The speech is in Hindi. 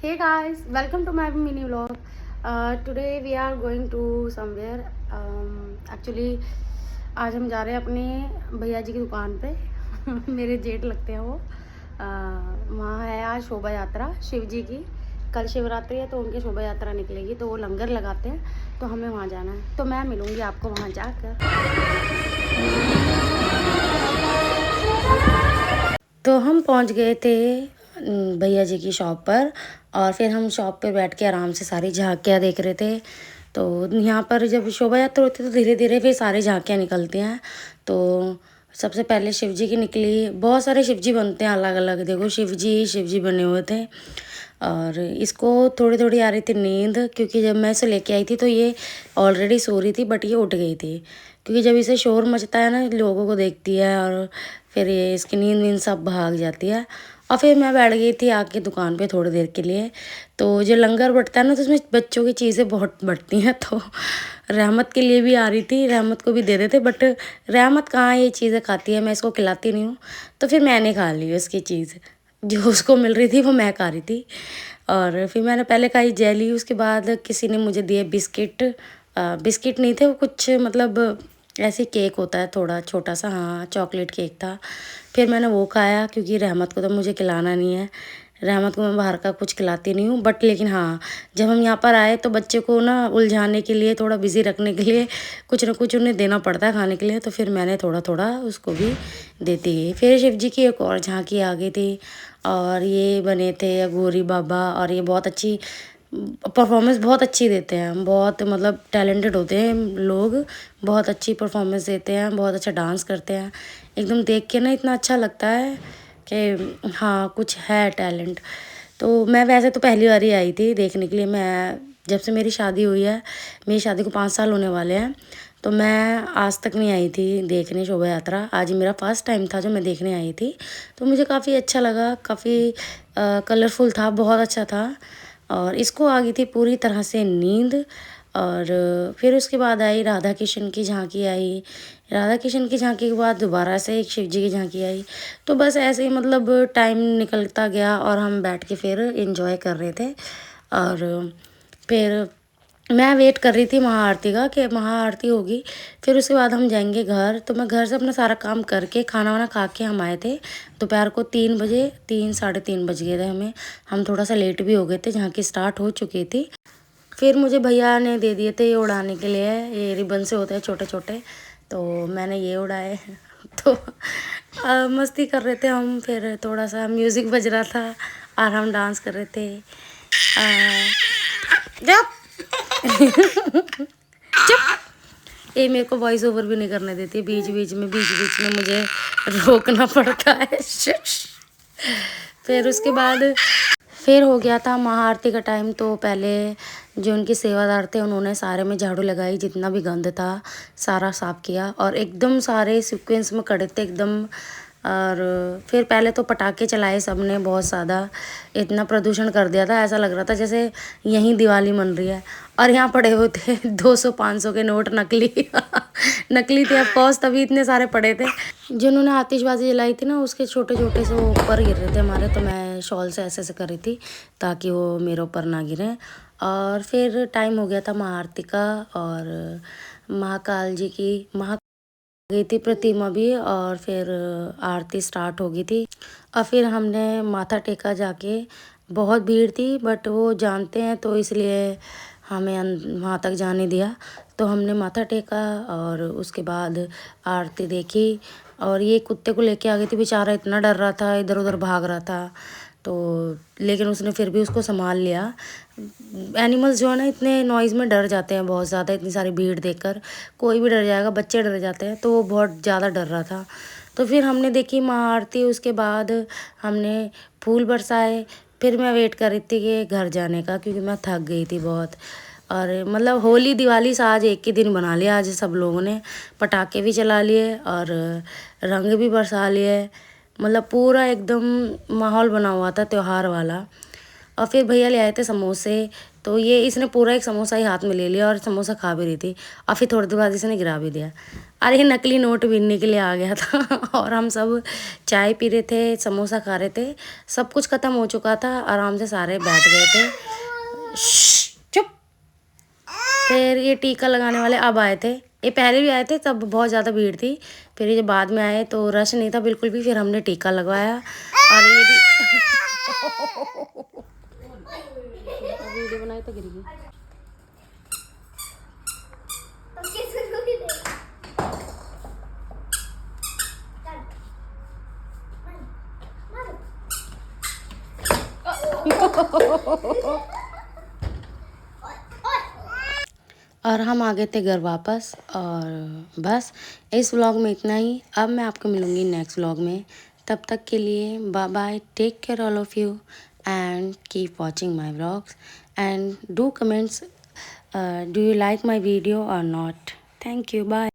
Hey guys, welcome to my mini vlog. Today we are going to somewhere. Actually आज हम जा रहे हैं अपने भैया जी की दुकान पे मेरे जेठ लगते हैं वो। वहाँ है आज शोभा यात्रा शिव जी की। कल शिवरात्रि है तो उनकी शोभा यात्रा निकलेगी, तो वो लंगर लगाते हैं, तो हमें वहाँ जाना है। तो मैं मिलूँगी आपको वहाँ जाकर। तो हम पहुँच गए थे भैया जी की शॉप पर, और फिर हम शॉप पे बैठ के आराम से सारी झांकियाँ देख रहे थे। तो यहाँ पर जब शोभा यात्रा होती है तो धीरे धीरे फिर सारी झांकियाँ निकलती हैं। तो सबसे पहले शिव जी की निकली। बहुत सारे शिव जी बनते हैं अलग अलग, देखो शिव जी बने हुए थे। और इसको थोड़ी थोड़ी आ रही थी नींद, क्योंकि जब मैं इसे लेके आई थी तो ये ऑलरेडी सो रही थी, बट ये उठ गई थी। क्योंकि जब इसे शोर मचता है ना, लोगों को देखती है और फिर ये इसकी नींद वींद सब भाग जाती है। और फिर मैं बैठ गई थी आके दुकान पे थोड़ी देर के लिए। तो जो लंगर बटता है ना, तो उसमें बच्चों की चीज़ें बहुत बटती हैं। तो रहमत के लिए भी आ रही थी, रहमत को भी दे देते, बट रहमत कहाँ ये चीज़ें खाती है, मैं इसको खिलाती नहीं हूँ। तो फिर मैंने खा ली उसकी चीज़, जो उसको मिल रही थी वो मैं खा रही थी। और फिर मैंने पहले खाई जेली, उसके बाद किसी ने मुझे दिए बिस्किट। बिस्किट नहीं थे वो, कुछ मतलब ऐसे केक होता है थोड़ा छोटा सा, हाँ चॉकलेट केक था। फिर मैंने वो खाया, क्योंकि रहमत को तो मुझे खिलाना नहीं है। रहमत को मैं बाहर का कुछ खिलाती नहीं हूँ, बट लेकिन हाँ, जब हम यहाँ पर आए तो बच्चे को ना उलझाने के लिए, थोड़ा बिज़ी रखने के लिए कुछ ना कुछ उन्हें देना पड़ता है खाने के लिए। तो फिर मैंने थोड़ा थोड़ा उसको भी देती गई। फिर शिव जी की एक और झांकी आ गई थी, और ये बने थे अघोरी बाबा। और ये बहुत अच्छी परफॉर्मेंस बहुत अच्छी देते हैं, बहुत मतलब टैलेंटेड होते हैं लोग, बहुत अच्छी परफॉर्मेंस देते हैं, बहुत अच्छा डांस करते हैं। एकदम देख के ना इतना अच्छा लगता है कि हाँ कुछ है टैलेंट। तो मैं वैसे तो पहली बार ही आई थी देखने के लिए। मैं जब से मेरी शादी हुई है, मेरी शादी को 5 साल होने वाले हैं, तो मैं आज तक नहीं आई थी देखने शोभा यात्रा। आज मेरा फर्स्ट टाइम था जो मैं देखने आई थी। तो मुझे काफ़ी अच्छा लगा, काफ़ी कलरफुल था, बहुत अच्छा था। और इसको आ गई थी पूरी तरह से नींद। और फिर उसके बाद आई राधा कृष्ण की झांकी आई। राधा कृष्ण की झांकी के बाद दोबारा से एक शिव जी की झांकी आई। तो बस ऐसे ही मतलब टाइम निकलता गया, और हम बैठ के फिर एंजॉय कर रहे थे। और फिर मैं वेट कर रही थी महाआरती का, कि महाआरती होगी फिर उसके बाद हम जाएंगे घर। तो मैं घर से अपना सारा काम करके खाना वाना खा के हम आए थे। दोपहर को 3 बजे, 3 साढ़े 3 बज गए थे हमें। हम थोड़ा सा लेट भी हो गए थे, जहाँ की स्टार्ट हो चुकी थी। फिर मुझे भैया ने दे दिए थे ये उड़ाने के लिए, ये रिबन से होते हैं छोटे छोटे, तो मैंने ये उड़ाए। तो मस्ती कर रहे थे हम, फिर थोड़ा सा म्यूज़िक बज रहा था और हम डांस कर रहे थे। जब ये मेरे को वॉइस ओवर भी नहीं करने देती, बीच बीच में मुझे रोकना पड़ता है। फिर उसके बाद फिर हो गया था महाआरती का टाइम। तो पहले जो उनके सेवादार थे उन्होंने सारे में झाड़ू लगाई, जितना भी गंद था सारा साफ़ किया, और एकदम सारे सीक्वेंस में खड़े थे एकदम। और फिर पहले तो पटाखे चलाए सबने बहुत ज़्यादा, इतना प्रदूषण कर दिया था, ऐसा लग रहा था जैसे यहीं दिवाली मन रही है। और यहाँ पड़े हुए थे 200 500 के नोट, नकली नकली थे ऑफकोर्स, तभी इतने सारे पड़े थे। जिन्होंने आतिशबाजी जलाई थी ना, उसके छोटे छोटे से वो ऊपर गिर रहे थे हमारे, तो मैं शॉल से ऐसे ऐसे कर रही थी ताकि वो मेरे ऊपर ना गिरे। और फिर टाइम हो गया था महाआरती का, और महाकाल जी की गई थी प्रतिमा भी, और फिर आरती स्टार्ट हो गई थी। और फिर हमने माथा टेका जाके। बहुत भीड़ थी, बट वो जानते हैं तो इसलिए हमें वहाँ तक जाने दिया। तो हमने माथा टेका और उसके बाद आरती देखी। और ये कुत्ते को लेके आ गई थी, बेचारा इतना डर रहा था, इधर उधर भाग रहा था। तो लेकिन उसने फिर भी उसको संभाल लिया। एनिमल्स जो है ना, इतने नॉइज़ में डर जाते हैं बहुत ज़्यादा, इतनी सारी भीड़ देखकर कोई भी डर जाएगा, बच्चे डर जाते हैं, तो वो बहुत ज़्यादा डर रहा था। तो फिर हमने देखी महाआरती, उसके बाद हमने फूल बरसाए। फिर मैं वेट कर रही थी कि घर जाने का, क्योंकि मैं थक गई थी बहुत। और मतलब होली दिवाली से आज एक ही दिन बना लिया। आज सब लोगों ने पटाखे भी चला लिए और रंग भी बरसा लिए, मतलब पूरा एकदम माहौल बना हुआ था त्यौहार वाला। और फिर भैया ले आए थे समोसे। तो ये इसने पूरा एक समोसा ही हाथ में ले लिया और समोसा खा भी रही थी और फिर थोड़ी देर बाद इसने गिरा भी दिया। अरे ये नकली नोट बीनने के लिए आ गया था और हम सब चाय पी रहे थे, समोसा खा रहे थे, सब कुछ ख़त्म हो चुका था, आराम से सारे बैठ गए थे। चुप। फिर ये टीका लगाने वाले अब आए थे, ये पहले भी आए थे तब बहुत ज़्यादा भीड़ थी, फिर ये जब बाद में आए तो रश नहीं था बिल्कुल भी, फिर हमने टीका लगवाया और ये भी वीडियो बनाई तो गिर गई। और हम आ गए थे घर वापस और बस इस व्लॉग में इतना ही। अब मैं आपको मिलूँगी नेक्स्ट व्लॉग में, तब तक के लिए bye bye, take care all of you and keep watching my vlogs and do comments, do you like my video और नॉट। Thank you, bye.